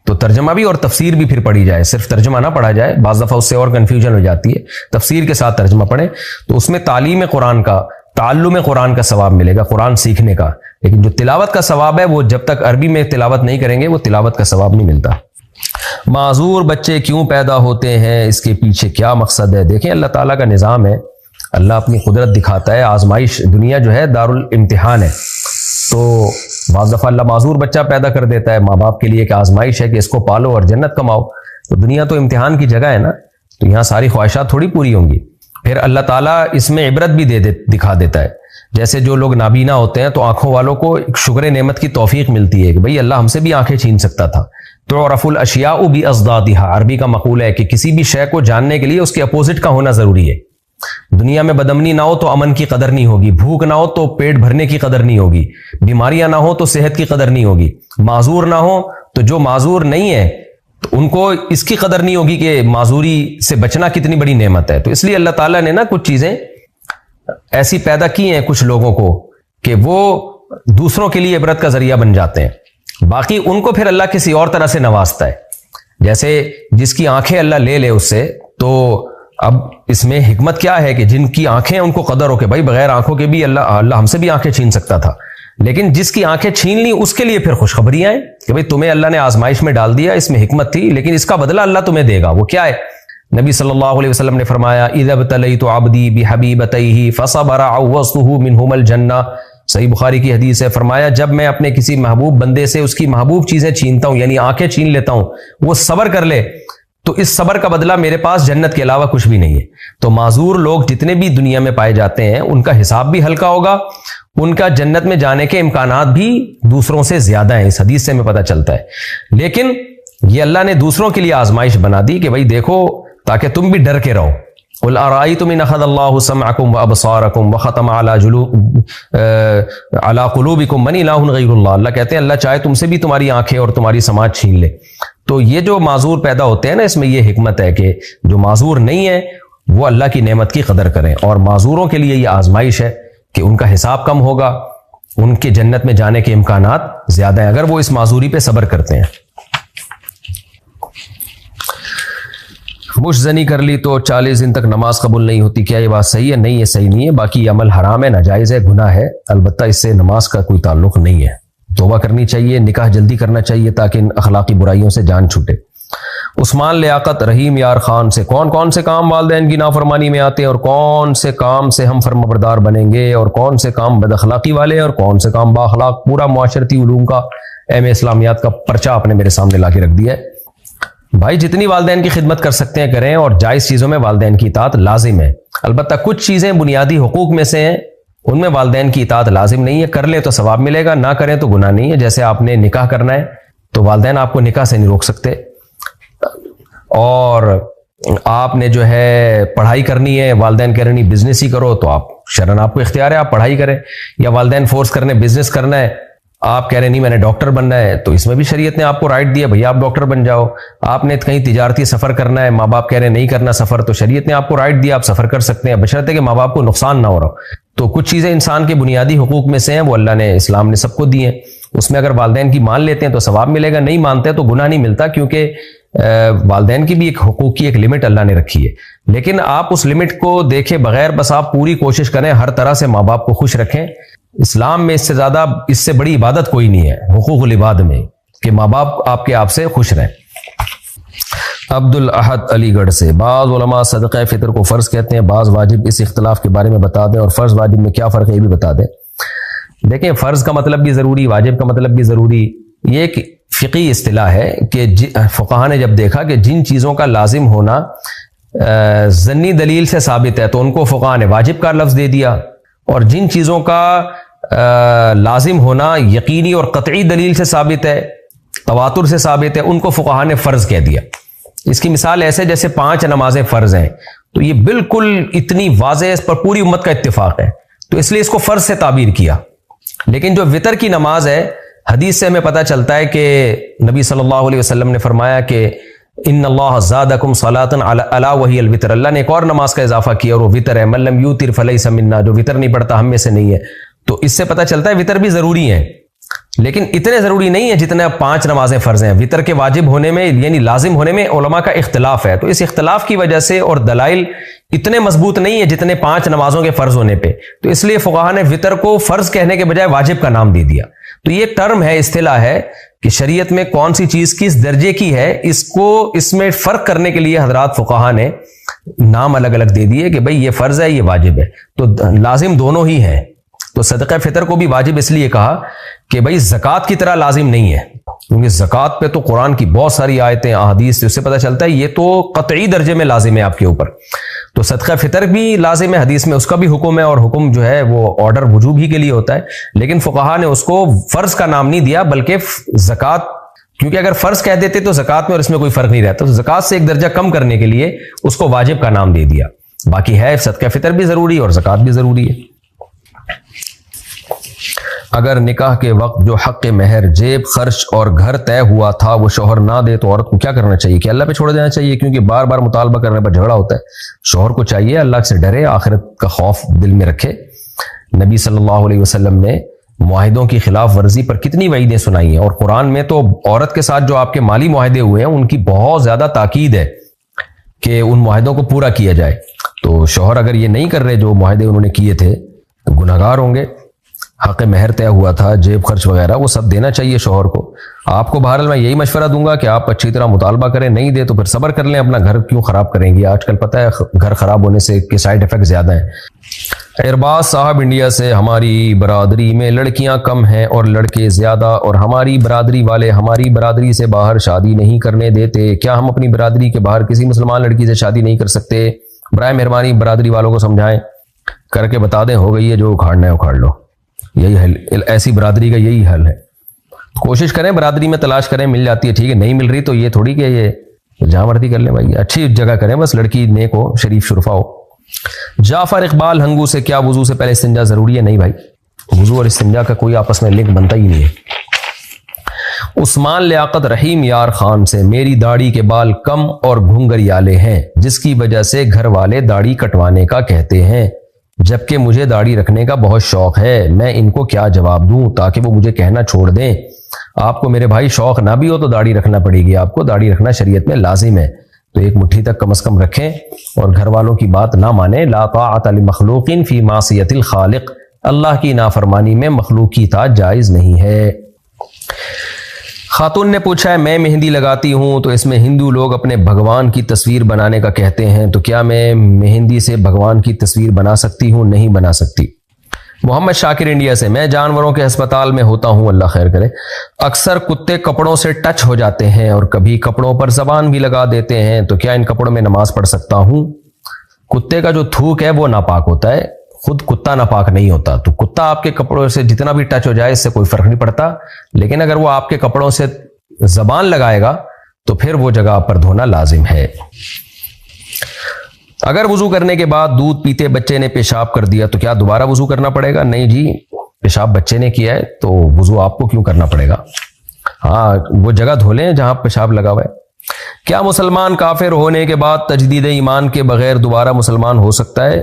تو ترجمہ بھی اور تفسیر بھی پھر پڑھی جائے, صرف ترجمہ نہ پڑھا جائے, بعض دفعہ اس سے اور کنفیوژن ہو جاتی ہے. تفسیر کے ساتھ ترجمہ پڑھیں تو اس میں تعلیم قرآن کا, تعلم قرآن کا ثواب ملے گا, قرآن سیکھنے کا. لیکن جو تلاوت کا ثواب ہے وہ جب تک عربی میں تلاوت نہیں کریں گے وہ تلاوت کا ثواب نہیں ملتا. معذور بچے کیوں پیدا ہوتے ہیں, اس کے پیچھے کیا مقصد ہے؟ دیکھیں اللہ تعالیٰ کا نظام ہے, اللہ اپنی قدرت دکھاتا ہے. آزمائش, دنیا جو ہے دارالامتحان ہے, تو بعض دفعہ اللہ معذور بچہ پیدا کر دیتا ہے ماں باپ کے لیے کہ آزمائش ہے کہ اس کو پالو اور جنت کماؤ. تو دنیا تو امتحان کی جگہ ہے نا, تو یہاں ساری خواہشات تھوڑی پوری ہوں گی. پھر اللہ تعالیٰ اس میں عبرت بھی دکھا دیتا ہے. جیسے جو لوگ نابینا ہوتے ہیں تو آنکھوں والوں کو ایک شکر نعمت کی توفیق ملتی ہے کہ بھئی اللہ ہم سے بھی آنکھیں چھین سکتا تھا. تو عرف الاشیاء بأضدادها, عربی کا مقول ہے کہ کسی بھی شے کو جاننے کے لیے اس کے اپوزٹ کا ہونا ضروری ہے. دنیا میں بدامنی نہ ہو تو امن کی قدر نہیں ہوگی, بھوک نہ ہو تو پیٹ بھرنے کی قدر نہیں ہوگی, بیماریاں نہ ہو تو صحت کی قدر نہیں ہوگی, معذور نہ ہو تو جو معذور نہیں ہے تو ان کو اس کی قدر نہیں ہوگی کہ معذوری سے بچنا کتنی بڑی نعمت ہے. تو اس لیے اللہ تعالیٰ نے نا کچھ چیزیں ایسی پیدا کی ہیں کچھ لوگوں کو کہ وہ دوسروں کے لیے عبرت کا ذریعہ بن جاتے ہیں. باقی ان کو پھر اللہ کسی اور طرح سے نوازتا ہے. جیسے جس کی آنکھیں اللہ لے لے اس سے, تو اب اس میں حکمت کیا ہے کہ جن کی آنکھیں ان کو قدر ہو کہ بھائی بغیر آنکھوں کے بھی اللہ ہم سے بھی آنکھیں چھین سکتا تھا. لیکن جس کی آنکھیں چھین لی اس کے لیے پھر خوشخبریاں ہیں کہ بھئی تمہیں اللہ نے آزمائش میں ڈال دیا, اس میں حکمت تھی, لیکن اس کا بدلہ اللہ تمہیں دے گا. وہ کیا ہے؟ نبی صلی اللہ علیہ وسلم نے فرمایا اذا ابتلیت عبدی بحبیبتیہ فصبر عوضتہ منہما الجنہ، صحیح بخاری کی حدیث ہے، فرمایا جب میں اپنے کسی محبوب بندے سے اس کی محبوب چیزیں چھینتا ہوں، یعنی آنکھیں چھین لیتا ہوں، وہ صبر کر لے تو اس صبر کا بدلہ میرے پاس جنت کے علاوہ کچھ بھی نہیں ہے۔ تو معذور لوگ جتنے بھی دنیا میں پائے جاتے ہیں ان کا حساب بھی ہلکا ہوگا، ان کا جنت میں جانے کے امکانات بھی دوسروں سے زیادہ ہیں، اس حدیث سے ہمیں پتہ چلتا ہے۔ لیکن یہ اللہ نے دوسروں کے لیے آزمائش بنا دی کہ بھائی دیکھو تاکہ تم بھی ڈر کے رہو۔ قل ارأيتم ان اخذ الله سمعكم وابصاركم وختم على قلوبكم من اله غير الله، اللہ کہتے ہیں اللہ چاہے تم سے بھی تمہاری آنکھیں اور تمہاری سماعت چھین لے۔ تو یہ جو معذور پیدا ہوتے ہیں نا، اس میں یہ حکمت ہے کہ جو معذور نہیں ہے وہ اللہ کی نعمت کی قدر کریں، اور معذوروں کے لیے یہ آزمائش ہے کہ ان کا حساب کم ہوگا، ان کے جنت میں جانے کے امکانات زیادہ ہیں اگر وہ اس معذوری پہ صبر کرتے ہیں۔ مشزنی کر لی تو 40 دن تک نماز قبول نہیں ہوتی، کیا یہ بات صحیح ہے؟ نہیں، یہ صحیح نہیں ہے، باقی یہ عمل حرام ہے، ناجائز ہے، گناہ ہے، البتہ اس سے نماز کا کوئی تعلق نہیں ہے۔ توبہ کرنی چاہیے، نکاح جلدی کرنا چاہیے تاکہ ان اخلاقی برائیوں سے جان چھوٹے۔ عثمان لیاقت رحیم یار خان سے کون کون سے کام والدین کی نافرمانی میں آتے ہیں اور کون سے کام سے ہم فرمانبردار بنیں گے اور کون سے کام بد اخلاقی والے اور کون سے کام بااخلاق؟ پورا معاشرتی علوم کا ایم اے اسلامیات کا پرچہ آپ نے میرے سامنے لا کے رکھ دیا ہے۔ بھائی جتنی والدین کی خدمت کر سکتے ہیں کریں، اور جائز چیزوں میں والدین کی اطاعت لازم ہے، البتہ کچھ چیزیں بنیادی حقوق میں سے ہیں ان میں والدین کی اطاعت لازم نہیں ہے، کر لے تو ثواب ملے گا، نہ کریں تو گناہ نہیں ہے۔ جیسے آپ نے نکاح کرنا ہے تو والدین آپ کو نکاح سے نہیں روک سکتے، اور آپ نے جو ہے پڑھائی کرنی ہے، والدین کہہ رہے نہیں بزنس ہی کرو، تو آپ شرعاً آپ کو اختیار ہے آپ پڑھائی کریں، یا والدین فورس کرنے بزنس کرنا ہے، آپ کہہ رہے نہیں میں نے ڈاکٹر بننا ہے، تو اس میں بھی شریعت نے آپ کو رائٹ دیا بھئی آپ ڈاکٹر بن جاؤ۔ آپ نے کہیں تجارتی سفر کرنا ہے، ماں باپ کہہ رہے نہیں کرنا سفر، تو شریعت نے آپ کو رائٹ دیا آپ سفر کر سکتے ہیں بشرطے کہ ماں باپ کو نقصان نہ ہو رہا ہو۔ تو کچھ چیزیں انسان کے بنیادی حقوق میں سے ہیں، وہ اللہ نے اسلام نے سب کو دی ہیں، اس میں اگر والدین کی مان لیتے ہیں تو ثواب ملے گا، نہیں مانتے تو گناہ نہیں ملتا، کیونکہ والدین کی بھی ایک حقوق کی ایک لمٹ اللہ نے رکھی ہے۔ لیکن آپ اس لمٹ کو دیکھے بغیر بس آپ پوری کوشش کریں ہر طرح سے ماں باپ کو خوش رکھیں۔ اسلام میں اس سے زیادہ اس سے بڑی عبادت کوئی نہیں ہے حقوق العباد میں، کہ ماں باپ آپ کے آپ سے خوش رہیں۔ عبد الاحد علی گڑھ سے بعض علماء صدقہ فطر کو فرض کہتے ہیں، بعض واجب، اس اختلاف کے بارے میں بتا دیں، اور فرض واجب میں کیا فرق ہے یہ بھی بتا دیں۔ دیکھیں فرض کا مطلب بھی ضروری، واجب کا مطلب بھی ضروری، یہ ایک فقہی اصطلاح ہے کہ فقہاء نے جب دیکھا کہ جن چیزوں کا لازم ہونا ظنی دلیل سے ثابت ہے تو ان کو فقہاء نے واجب کا لفظ دے دیا، اور جن چیزوں کا لازم ہونا یقینی اور قطعی دلیل سے ثابت ہے، تواتر سے ثابت ہے، ان کو فقہاء نے فرض کہہ دیا۔ اس کی مثال ایسے جیسے 5 نمازیں فرض ہیں، تو یہ بالکل اتنی واضح، اس پر پوری امت کا اتفاق ہے، تو اس لیے اس کو فرض سے تعبیر کیا۔ لیکن جو وطر کی نماز ہے، حدیث سے ہمیں پتہ چلتا ہے کہ نبی صلی اللہ علیہ وسلم نے فرمایا کہ ان اللہ زادکم صلاۃ الا وہی الوتر، اللہ نے ایک اور نماز کا اضافہ کیا اور وہ وطر ہے، من لم یوتر فلیس منا، جو وطر نہیں پڑھتا ہم میں سے نہیں ہے۔ تو اس سے پتہ چلتا ہے وطر بھی ضروری ہے، لیکن اتنے ضروری نہیں ہے جتنے 5 نمازیں فرض ہیں۔ وطر کے واجب ہونے میں یعنی لازم ہونے میں علماء کا اختلاف ہے، تو اس اختلاف کی وجہ سے اور دلائل اتنے مضبوط نہیں ہے جتنے 5 نمازوں کے فرض ہونے پہ، تو اس لیے فقہاء نے وطر کو فرض کہنے کے بجائے واجب کا نام دے دیا۔ تو یہ ٹرم ہے، اصطلاح ہے کہ شریعت میں کون سی چیز کس درجے کی ہے، اس میں فرق کرنے کے لیے حضرات فقہاء نے نام الگ الگ دے دیے کہ بھئی یہ فرض ہے یہ واجب ہے، تو لازم دونوں ہی ہیں۔ تو صدقہ فطر کو بھی واجب اس لیے کہا کہ بھئی زکوٰۃ کی طرح لازم نہیں ہے، کیونکہ زکوٰۃ پہ تو قرآن کی بہت ساری آیتیں احادیث سے اس سے پتہ چلتا ہے یہ تو قطعی درجے میں لازم ہے آپ کے اوپر۔ تو صدقہ فطر بھی لازم ہے، حدیث میں اس کا بھی حکم ہے، اور حکم جو ہے وہ آرڈر وجوب ہی کے لیے ہوتا ہے، لیکن فقہاء نے اس کو فرض کا نام نہیں دیا بلکہ زکوٰۃ، کیونکہ اگر فرض کہہ دیتے تو زکوٰۃ میں اور اس میں کوئی فرق نہیں رہتا، تو زکوٰۃ سے ایک درجہ کم کرنے کے لیے اس کو واجب کا نام دے دیا۔ باقی ہے صدقہ فطر بھی ضروری اور زکوٰۃ بھی ضروری ہے۔ اگر نکاح کے وقت جو حق مہر، جیب خرچ اور گھر طے ہوا تھا وہ شوہر نہ دے تو عورت کو کیا کرنا چاہیے؟ کہ اللہ پہ چھوڑ دینا چاہیے؟ کیونکہ بار بار مطالبہ کرنے پر جھگڑا ہوتا ہے۔ شوہر کو چاہیے اللہ سے ڈرے، آخرت کا خوف دل میں رکھے۔ نبی صلی اللہ علیہ وسلم نے معاہدوں کی خلاف ورزی پر کتنی وعیدیں سنائی ہیں، اور قرآن میں تو عورت کے ساتھ جو آپ کے مالی معاہدے ہوئے ہیں ان کی بہت زیادہ تاکید ہے کہ ان معاہدوں کو پورا کیا جائے۔ تو شوہر اگر یہ نہیں کر رہے جو معاہدے انہوں نے کیے تھے تو گناہگار ہوں گے۔ حق مہر طے ہوا تھا، جیب خرچ وغیرہ، وہ سب دینا چاہیے شوہر کو۔ آپ کو بہرحال میں یہی مشورہ دوں گا کہ آپ اچھی طرح مطالبہ کریں، نہیں دے تو پھر صبر کر لیں، اپنا گھر کیوں خراب کریں گی؟ آج کل پتہ ہے گھر خراب ہونے سے کے سائیڈ افیکٹ زیادہ ہیں۔ ارباز صاحب انڈیا سے، ہماری برادری میں لڑکیاں کم ہیں اور لڑکے زیادہ، اور ہماری برادری والے ہماری برادری سے باہر شادی نہیں کرنے دیتے، کیا ہم اپنی برادری کے باہر کسی مسلمان لڑکی سے شادی نہیں کر سکتے؟ برائے مہربانی برادری والوں کو سمجھائیں، کر کے بتا دیں، ہو گئی ہے جو اکھاڑنا ہے اکھاڑ لو، یہی حل، ایسی برادری کا یہی حل ہے۔ کوشش کریں برادری میں تلاش کریں، مل جاتی ہے ٹھیک ہے، نہیں مل رہی تو یہ تھوڑی کہ یہ جہاں مرضی کر لیں بھائی، اچھی جگہ کریں، بس لڑکی نیک ہو، شریف شرفا ہو۔ جعفر اقبال ہنگو سے، کیا وضو سے پہلے استنجا ضروری ہے؟ نہیں بھائی، وضو اور استنجا کا کوئی آپس میں لنک بنتا ہی نہیں ہے۔ عثمان لیاقت رحیم یار خان سے، میری داڑھی کے بال کم اور گھنگریالے ہیں جس کی وجہ سے گھر والے داڑھی کٹوانے کا کہتے ہیں، جبکہ مجھے داڑھی رکھنے کا بہت شوق ہے، میں ان کو کیا جواب دوں تاکہ وہ مجھے کہنا چھوڑ دیں؟ آپ کو میرے بھائی شوق نہ بھی ہو تو داڑھی رکھنا پڑے گی، آپ کو داڑھی رکھنا شریعت میں لازم ہے، تو ایک مٹھی تک کم از کم رکھیں اور گھر والوں کی بات نہ مانیں۔ لا طاعۃ لمخلوق فی معصیۃ الخالق، اللہ کی نافرمانی میں مخلوق کی اطاعت جائز نہیں ہے۔ خاتون نے پوچھا ہے، میں مہندی لگاتی ہوں تو اس میں ہندو لوگ اپنے بھگوان کی تصویر بنانے کا کہتے ہیں، تو کیا میں مہندی سے بھگوان کی تصویر بنا سکتی ہوں؟ نہیں بنا سکتی۔ محمد شاکر انڈیا سے، میں جانوروں کے ہسپتال میں ہوتا ہوں، اللہ خیر کرے، اکثر کتے کپڑوں سے ٹچ ہو جاتے ہیں اور کبھی کپڑوں پر زبان بھی لگا دیتے ہیں، تو کیا ان کپڑوں میں نماز پڑھ سکتا ہوں؟ کتے کا جو تھوک ہے وہ ناپاک ہوتا ہے، خود کتا ناپاک نہیں ہوتا، تو کتا آپ کے کپڑوں سے جتنا بھی ٹچ ہو جائے اس سے کوئی فرق نہیں پڑتا، لیکن اگر وہ آپ کے کپڑوں سے زبان لگائے گا تو پھر وہ جگہ پر دھونا لازم ہے۔ اگر وضو کرنے کے بعد دودھ پیتے بچے نے پیشاب کر دیا تو کیا دوبارہ وضو کرنا پڑے گا؟ نہیں جی، پیشاب بچے نے کیا ہے تو وضو آپ کو کیوں کرنا پڑے گا؟ ہاں، وہ جگہ دھو لیں جہاں پیشاب لگا ہوا ہے۔ کیا مسلمان کافر ہونے کے بعد تجدید ایمان کے بغیر دوبارہ مسلمان ہو سکتا ہے؟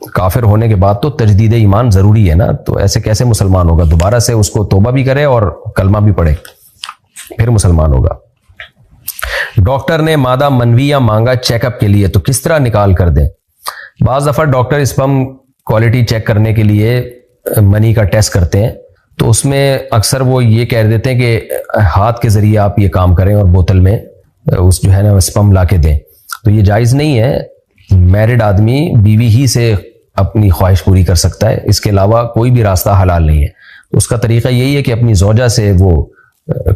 کافر ہونے کے بعد تو تجدید ایمان ضروری ہے نا، تو ایسے کیسے مسلمان ہوگا؟ دوبارہ سے اس کو توبہ بھی کرے اور کلمہ بھی پڑھے پھر مسلمان ہوگا۔ ڈاکٹر نے مادہ منویہ مانگا چیک اپ کے لیے، تو کس طرح نکال کر دیں؟ بعض دفعہ ڈاکٹر اسپم کوالٹی چیک کرنے کے لیے منی کا ٹیسٹ کرتے ہیں، تو اس میں اکثر وہ یہ کہہ دیتے ہیں کہ ہاتھ کے ذریعے آپ یہ کام کریں اور بوتل میں اس جو ہے نا اسپم لا کے دیں، تو یہ جائز نہیں ہے۔ میرڈ آدمی بیوی ہی سے اپنی خواہش پوری کر سکتا ہے، اس کے علاوہ کوئی بھی راستہ حلال نہیں ہے، تو اس کا طریقہ یہی ہے کہ اپنی زوجہ سے وہ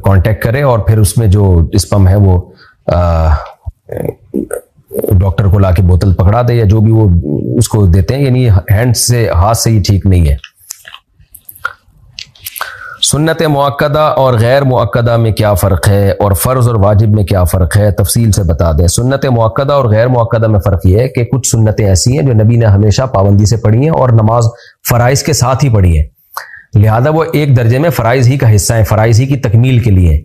کانٹیکٹ کرے اور پھر اس میں جو اسپم ہے وہ ڈاکٹر کو لا کے بوتل پکڑا دے یا جو بھی وہ اس کو دیتے ہیں، یعنی ہینڈ سے، ہاتھ سے ہی ٹھیک نہیں ہے۔ سنت مؤکدہ اور غیر مؤکدہ میں کیا فرق ہے اور فرض اور واجب میں کیا فرق ہے؟ تفصیل سے بتا دیں۔ سنت مؤکدہ اور غیر مؤکدہ میں فرق یہ ہے کہ کچھ سنتیں ایسی ہیں جو نبی نے ہمیشہ پابندی سے پڑھی ہیں اور نماز فرائض کے ساتھ ہی پڑھی ہے، لہذا وہ ایک درجے میں فرائض ہی کا حصہ ہیں، فرائض ہی کی تکمیل کے لیے،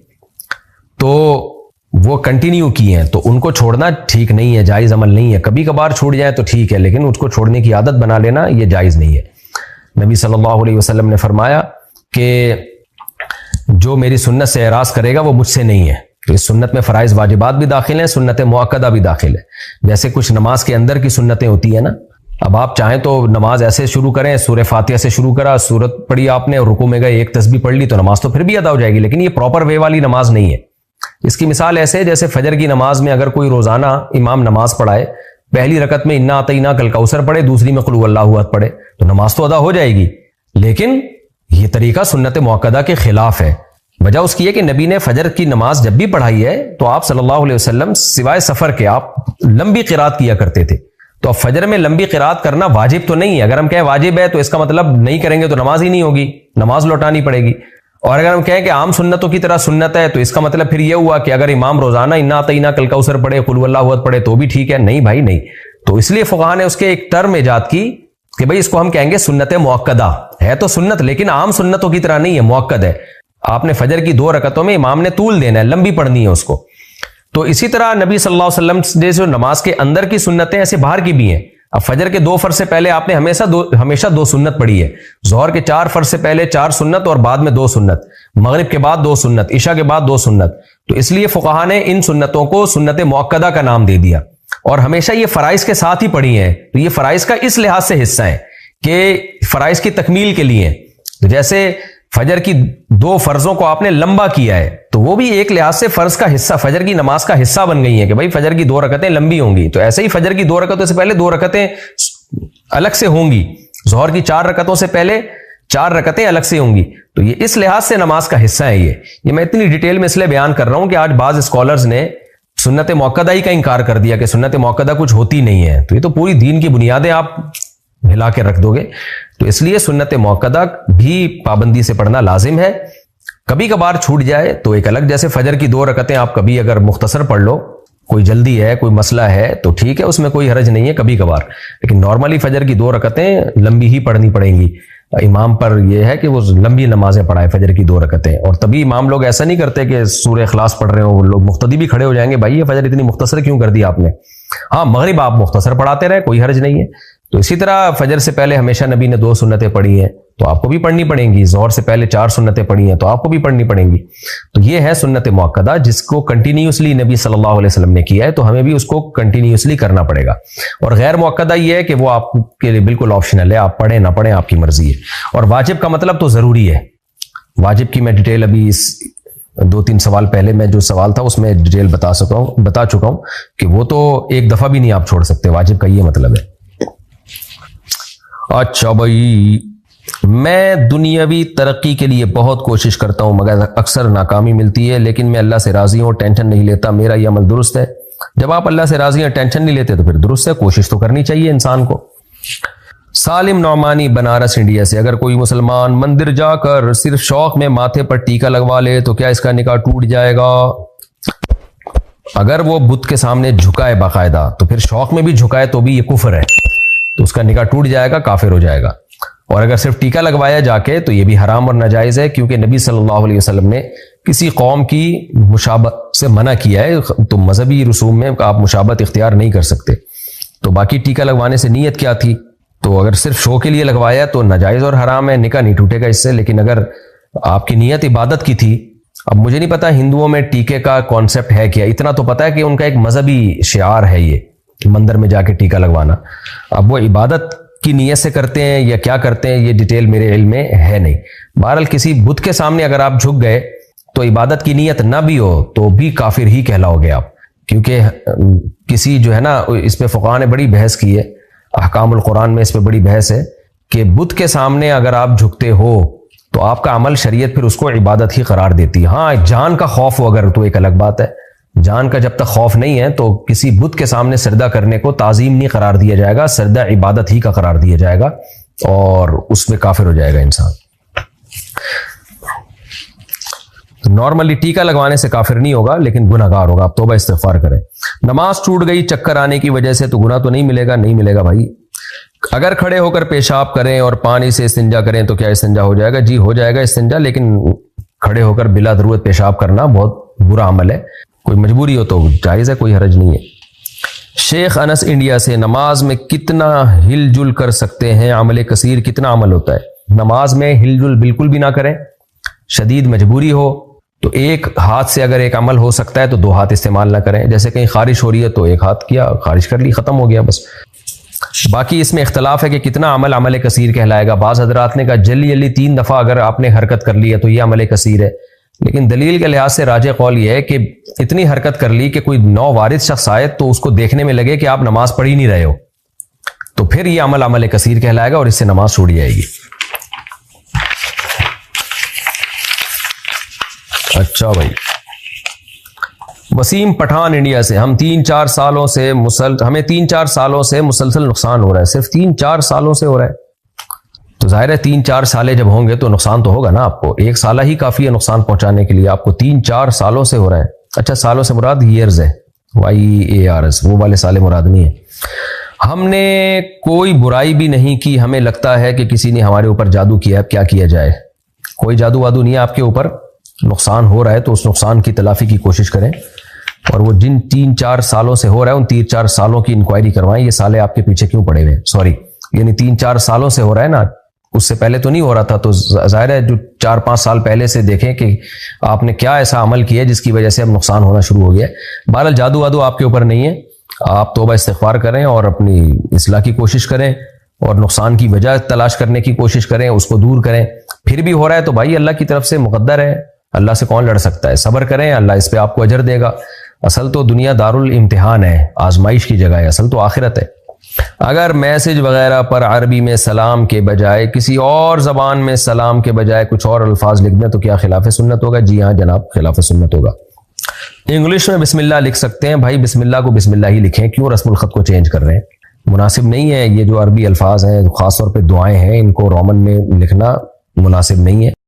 تو وہ کنٹینیو کی ہیں، تو ان کو چھوڑنا ٹھیک نہیں ہے، جائز عمل نہیں ہے۔ کبھی کبھار چھوٹ جائے تو ٹھیک ہے، لیکن اس کو چھوڑنے کی عادت بنا لینا یہ جائز نہیں ہے۔ نبی صلی اللہ علیہ وسلم نے فرمایا کہ جو میری سنت سے اعراض کرے گا وہ مجھ سے نہیں ہے، تو اس سنت میں فرائض واجبات بھی داخل ہیں، سنت مؤکدہ بھی داخل ہے۔ جیسے کچھ نماز کے اندر کی سنتیں ہوتی ہیں نا، اب آپ چاہیں تو نماز ایسے شروع کریں، سورہ فاتحہ سے شروع کرا، سورت پڑھی آپ نے، رکوع میں گئے، ایک تسبیح پڑھ لی تو نماز تو پھر بھی ادا ہو جائے گی، لیکن یہ پراپر وے والی نماز نہیں ہے۔ اس کی مثال ایسے ہے جیسے فجر کی نماز میں اگر کوئی روزانہ امام نماز پڑھائے، پہلی رکعت میں انا اعطیناک الکوثر پڑھے، دوسری میں قل هو اللہ احد پڑھے، تو نماز تو ادا ہو جائے گی، لیکن یہ طریقہ سنت مؤکدہ کے خلاف ہے۔ وجہ اس کی ہے کہ نبی نے فجر کی نماز جب بھی پڑھائی ہے تو آپ صلی اللہ علیہ وسلم سوائے سفر کے آپ لمبی قرات کیا کرتے تھے، تو اب فجر میں لمبی قرات کرنا واجب تو نہیں ہے۔ اگر ہم کہیں واجب ہے تو اس کا مطلب نہیں کریں گے تو نماز ہی نہیں ہوگی، نماز لوٹانی پڑے گی، اور اگر ہم کہیں کہ عام سنتوں کی طرح سنت ہے تو اس کا مطلب پھر یہ ہوا کہ اگر امام روزانہ انا اعطیناک الکوثر پڑھے، قل هو اللہ احد پڑھے تو بھی ٹھیک ہے، نہیں بھائی نہیں۔ تو اس لیے فقہا نے اس کے ایک ٹرم ایجاد کی کہ بھئی اس کو ہم کہیں گے سنت مؤکدہ، ہے تو سنت لیکن عام سنتوں کی طرح نہیں ہے، مؤکد ہے۔ آپ نے فجر کی 2 رکعتوں میں امام نے طول دینا ہے، لمبی پڑھنی ہے اس کو۔ تو اسی طرح نبی صلی اللہ علیہ وسلم نے جو نماز کے اندر کی سنتیں ایسے باہر کی بھی ہیں۔ اب فجر کے 2 فرض سے پہلے آپ نے ہمیشہ 2 سنت پڑھی ہے، ظہر کے 4 فرض سے پہلے 4 سنت اور بعد میں 2 سنت، مغرب کے بعد 2 سنت، عشاء کے بعد 2 سنت، تو اس لیے فقہا نے ان سنتوں کو سنت مؤکدہ کا نام دے دیا، اور ہمیشہ یہ فرائض کے ساتھ ہی پڑھی ہیں، تو یہ فرائض کا اس لحاظ سے حصہ ہے کہ فرائض کی تکمیل کے لیے، تو جیسے فجر کی 2 فرضوں کو آپ نے لمبا کیا ہے تو وہ بھی ایک لحاظ سے فرض کا حصہ، فجر کی نماز کا حصہ بن گئی ہیں کہ بھائی فجر کی 2 رکعتیں لمبی ہوں گی، تو ایسے ہی فجر کی 2 رکعتوں سے پہلے 2 رکعتیں الگ سے ہوں گی، ظہر کی 4 رکعتوں سے پہلے 4 رکعتیں الگ سے ہوں گی، تو یہ اس لحاظ سے نماز کا حصہ ہے۔ یہ میں اتنی ڈیٹیل میں اس لیے بیان کر رہا ہوں کہ آج بعض اسکالرز نے سنت موقدہ ہی کا انکار کر دیا کہ سنت موقدہ کچھ ہوتی نہیں ہے، تو یہ تو پوری دین کی بنیادیں آپ ہلا کے رکھ دو گے۔ تو اس لیے سنت موقدہ بھی پابندی سے پڑھنا لازم ہے، کبھی کبھار چھوٹ جائے تو ایک الگ، جیسے فجر کی 2 رکعتیں آپ کبھی اگر مختصر پڑھ لو، کوئی جلدی ہے کوئی مسئلہ ہے تو ٹھیک ہے، اس میں کوئی حرج نہیں ہے کبھی کبھار، لیکن نارملی فجر کی 2 رکعتیں لمبی ہی پڑھنی پڑیں گی۔ امام پر یہ ہے کہ وہ لمبی نمازیں پڑھائے فجر کی 2 رکعتیں، اور تبھی امام لوگ ایسا نہیں کرتے کہ سورہ اخلاص پڑھ رہے ہو، وہ لوگ مقتدی بھی کھڑے ہو جائیں گے، بھائی یہ فجر اتنی مختصر کیوں کر دی آپ نے؟ ہاں مغرب آپ مختصر پڑھاتے رہے، کوئی حرج نہیں ہے۔ تو اسی طرح فجر سے پہلے ہمیشہ نبی نے 2 سنتیں پڑھی ہیں تو آپ کو بھی پڑھنی پڑیں گی، ظہر سے پہلے 4 سنتیں پڑھی ہیں تو آپ کو بھی پڑھنی پڑیں گی۔ تو یہ ہے سنت موقدہ جس کو کنٹینیوسلی نبی صلی اللہ علیہ وسلم نے کیا ہے، تو ہمیں بھی اس کو کنٹینیوسلی کرنا پڑے گا۔ اور غیر موقدہ یہ ہے کہ وہ آپ کے لیے بالکل آپشنل ہے، آپ پڑھیں نہ پڑھیں آپ کی مرضی ہے۔ اور واجب کا مطلب تو ضروری ہے، واجب کی میں ڈیٹیل ابھی اس 2-3 سوال پہلے میں جو سوال تھا اس میں ڈیٹیل بتا چکا ہوں کہ وہ تو ایک دفعہ بھی نہیں آپ چھوڑ سکتے، واجب کا یہ مطلب ہے۔ اچھا بھائی، میں دنیاوی ترقی کے لیے بہت کوشش کرتا ہوں مگر اکثر ناکامی ملتی ہے، لیکن میں اللہ سے راضی ہوں، ٹینشن نہیں لیتا، میرا یہ عمل درست ہے؟ جب آپ اللہ سے راضی ہیں ٹینشن نہیں لیتے تو پھر درست ہے، کوشش تو کرنی چاہیے انسان کو۔ سالم نعمانی بنارس انڈیا سے، اگر کوئی مسلمان مندر جا کر صرف شوق میں ماتھے پر ٹیکا لگوا لے تو کیا اس کا نکاح ٹوٹ جائے گا؟ اگر وہ بت کے سامنے جھکائے باقاعدہ تو پھر شوق میں بھی جھکائے تو بھی یہ کفر ہے، تو اس کا نکاح ٹوٹ جائے گا، کافر ہو جائے گا۔ اور اگر صرف ٹیکا لگوایا جا کے تو یہ بھی حرام اور ناجائز ہے، کیونکہ نبی صلی اللہ علیہ وسلم نے کسی قوم کی مشابہت سے منع کیا ہے، تو مذہبی رسوم میں آپ مشابہت اختیار نہیں کر سکتے۔ تو باقی ٹیکا لگوانے سے نیت کیا تھی؟ تو اگر صرف شو کے لیے لگوایا تو ناجائز اور حرام ہے، نکاح نہیں ٹوٹے گا اس سے۔ لیکن اگر آپ کی نیت عبادت کی تھی، اب مجھے نہیں پتا ہندوؤں میں ٹیکے کا کانسیپٹ ہے کیا، اتنا تو پتا ہے کہ ان کا ایک مذہبی شعار ہے یہ مندر میں جا کے ٹیکا لگوانا، اب وہ عبادت کی نیت سے کرتے ہیں یا کیا کرتے ہیں یہ ڈیٹیل میرے علم میں ہے نہیں۔ بہرحال کسی بت کے سامنے اگر آپ جھک گئے تو عبادت کی نیت نہ بھی ہو تو بھی کافر ہی کہلاؤ گے آپ، کیونکہ کسی جو ہے نا اس پہ فقہاء نے بڑی بحث کی ہے، احکام القرآن میں اس پہ بڑی بحث ہے کہ بت کے سامنے اگر آپ جھکتے ہو تو آپ کا عمل شریعت پھر اس کو عبادت ہی قرار دیتی ہے۔ ہاں جان کا خوف ہو اگر تو ایک الگ بات ہے، جان کا جب تک خوف نہیں ہے تو کسی بت کے سامنے سجدہ کرنے کو تعظیم نہیں قرار دیا جائے گا، سجدہ عبادت ہی کا قرار دیا جائے گا اور اس میں کافر ہو جائے گا انسان۔ نارملی ٹیکا لگوانے سے کافر نہیں ہوگا لیکن گناہگار ہوگا، آپ توبہ استغفار کریں۔ نماز ٹوٹ گئی چکر آنے کی وجہ سے تو گناہ تو نہیں ملے گا؟ نہیں ملے گا بھائی۔ اگر کھڑے ہو کر پیشاب کریں اور پانی سے استنجا کریں تو کیا استنجا ہو جائے گا؟ جی ہو جائے گا استنجا، لیکن کھڑے ہو کر بلا ضرورت پیشاب کرنا بہت برا عمل ہے، کوئی مجبوری ہو تو جائز ہے، کوئی حرج نہیں ہے۔ شیخ انس انڈیا سے، نماز میں کتنا ہل جل کر سکتے ہیں؟ عمل کثیر کتنا عمل ہوتا ہے؟ نماز میں ہل جل بالکل بھی نہ کریں، شدید مجبوری ہو تو ایک ہاتھ سے اگر ایک عمل ہو سکتا ہے تو 2 ہاتھ استعمال نہ کریں، جیسے کہیں خارش ہو رہی ہے تو ایک ہاتھ کیا خارش کر لی، ختم ہو گیا بس۔ باقی اس میں اختلاف ہے کہ کتنا عمل عمل کثیر کہلائے گا۔ بعض حضرات نے کہا جلی 3 دفعہ اگر آپ نے حرکت کر لی ہے تو یہ عمل کثیر ہے، لیکن دلیل کے لحاظ سے راجح قول یہ ہے کہ اتنی حرکت کر لی کہ کوئی نووارث شخص آئے تو اس کو دیکھنے میں لگے کہ آپ نماز پڑھ ہی نہیں رہے ہو، تو پھر یہ عمل عمل کثیر کہلائے گا اور اس سے نماز چھوڑ جائے گی۔ اچھا بھائی، وسیم پٹھان انڈیا سے، ہمیں 3-4 سالوں سے مسلسل نقصان ہو رہا ہے، صرف 3-4 سالوں سے ہو رہا ہے، تو ظاہر ہے 3-4 سالے جب ہوں گے تو نقصان تو ہوگا نا آپ کو، 1 سالہ ہی کافی ہے نقصان پہنچانے کے لیے، آپ کو 3-4 سالوں سے ہو رہا ہے۔ اچھا سالوں سے مراد ایئرز ہے، YEARS، وہ والے سالے مراد نہیں ہے۔ ہم نے کوئی برائی بھی نہیں کی، ہمیں لگتا ہے کہ کسی نے ہمارے اوپر جادو کیا ہے، کیا کیا جائے؟ کوئی جادو وادو نہیں ہے آپ کے اوپر، نقصان ہو رہا ہے تو اس نقصان کی تلافی کی کوشش کریں، اور وہ جن 3-4 سالوں سے ہو رہا ہے ان 3-4 سالوں کی انکوائری کروائیں، یہ سالے آپ کے پیچھے کیوں پڑے ہوئے ہیں، سوری یعنی 3-4 سالوں سے ہو رہا ہے نا، اس سے پہلے تو نہیں ہو رہا تھا، تو ظاہر ہے جو 4-5 سال پہلے سے دیکھیں کہ آپ نے کیا ایسا عمل کیا جس کی وجہ سے اب نقصان ہونا شروع ہو گیا ہے۔ بہرحال جادو وادو آپ کے اوپر نہیں ہے، آپ توبہ استغفار کریں اور اپنی اصلاح کی کوشش کریں اور نقصان کی وجہ تلاش کرنے کی کوشش کریں، اس کو دور کریں، پھر بھی ہو رہا ہے تو بھائی اللہ کی طرف سے مقدر ہے، اللہ سے کون لڑ سکتا ہے؟ صبر کریں، اللہ اس پہ آپ کو اجر دے گا۔ اصل تو دنیا دارالامتحان ہے، آزمائش کی جگہ ہے، اصل تو آخرت ہے۔ اگر میسج وغیرہ پر عربی میں سلام کے بجائے کسی اور زبان میں سلام کے بجائے کچھ اور الفاظ لکھ دیں تو کیا خلاف سنت ہوگا؟ جی ہاں جناب، خلاف سنت ہوگا۔ انگلش میں بسم اللہ لکھ سکتے ہیں، بھائی بسم اللہ کو بسم اللہ ہی لکھیں، کیوں رسم الخط کو چینج کر رہے ہیں؟ مناسب نہیں ہے۔ یہ جو عربی الفاظ ہیں، خاص طور پہ دعائیں ہیں، ان کو رومن میں لکھنا مناسب نہیں ہے۔